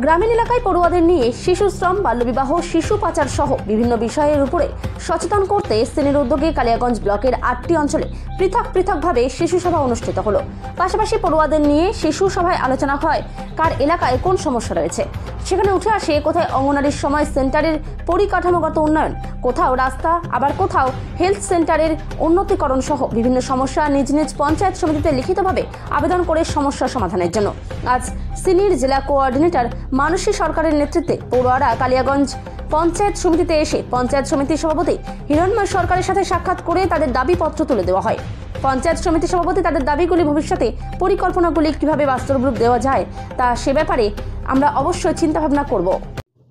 গ্রামীণ এলাকায় পড়ুয়াদের নিয়ে শিশু শ্রম, বাল্যবিবাহ, শিশু পাচার সহ বিভিন্ন বিষয়ের উপরে সচেতন করতে সিনির উদ্যোগে কালিয়াগঞ্জ ব্লকের 8টি অঞ্চলে পৃথকভাবে শিশু সভা অনুষ্ঠিত হলো। পাশাপাশি পড়ুয়াদের নিয়ে শিশু সভায় আলোচনা হয় কার এলাকায় কোন সমস্যা রয়েছে। সেখানে উঠে আসে কোথায় অঙ্গনারীর সময় সেন্টারের পরিকাঠামোগত উন্নয়ন, কোথাও রাস্তা, আবার কোথাও হেলথ সেন্টারের উন্নতিকরণ সহ বিভিন্ন সমস্যা নিজ নিজ পঞ্চায়েত সমিতিতে লিখিতভাবে আবেদন করে সমস্যা সমাধানের জন্য আজ সিনির জেলা কোঅর্ডিনেটর মানসী সরকারের নেতৃত্বে পড়ুয়ারা কালিয়াগঞ্জ পঞ্চায়েত সমিতিতে এসে পঞ্চায়েত সমিতির সভাপতি হিরণময় সরকারের সাথে সাক্ষাৎ করে তাদের দাবিপত্র তুলে দেওয়া হয়। পঞ্চায়েত সমিতি সভাপতি তাদের দাবিগুলি ভবিষ্যতে পরিকল্পনাগুলি কিভাবে বাস্তব রূপ দেওয়া যায় তা সে ব্যাপারে আমরা অবশ্যই চিন্তাভাবনা করব।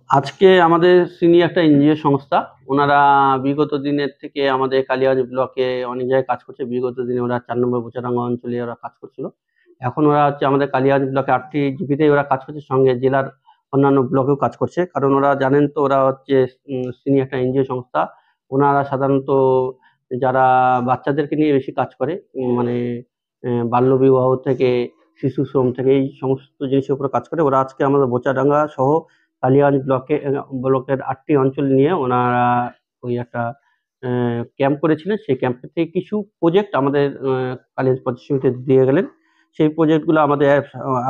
আজকে আমাদের সিনি একটা এনজিও সংস্থা, ওনারা বিগত দিনের থেকে আমাদের কালিয়াগঞ্জ ব্লকে অনেক জায়গায় কাজ করছে। বিগত দিনে ওরা 4 নম্বর বোচাডাঙ্গা অঞ্চলে ওরা কাজ করছিল। এখন ওরা হচ্ছে আমাদের কালিয়াগঞ্জ ব্লকে 8টি জিপিতে ওরা কাজ করছে, সঙ্গে জেলার অন্যান্য ব্লকেও কাজ করছে। কারণ ওরা জানেন তো, ওরা হচ্ছে সিনি একটা এনজিও সংস্থা। ওনারা সাধারণত যারা বাচ্চাদেরকে নিয়ে বেশি কাজ করে, মানে বাল্যবিবাহ থেকে শিশু শ্রম থেকে এই সমস্ত জিনিসের উপরে কাজ করে। ওরা আজকে আমাদের বোচাডাঙ্গা সহ কালিয়াগঞ্জ ব্লকের 8টি অঞ্চল নিয়ে ওনারা ওই একটা ক্যাম্প করেছিলেন। সেই ক্যাম্পে থেকে কিছু প্রজেক্ট আমাদের কালিয়াগঞ্জ পঞ্চায়েত সমিতিতে দিয়ে গেলেন। সেই প্রজেক্টগুলো আমাদের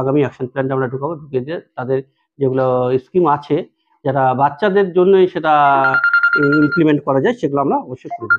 আগামী অ্যাকশন প্ল্যানটা আমরা ঢুকাবো, ঢুকিয়ে দিয়ে তাদের যেগুলো স্কিম আছে যারা বাচ্চাদের জন্যই সেটা ইমপ্লিমেন্ট করা যায়, সেগুলো আমরা অবশ্যই করবো।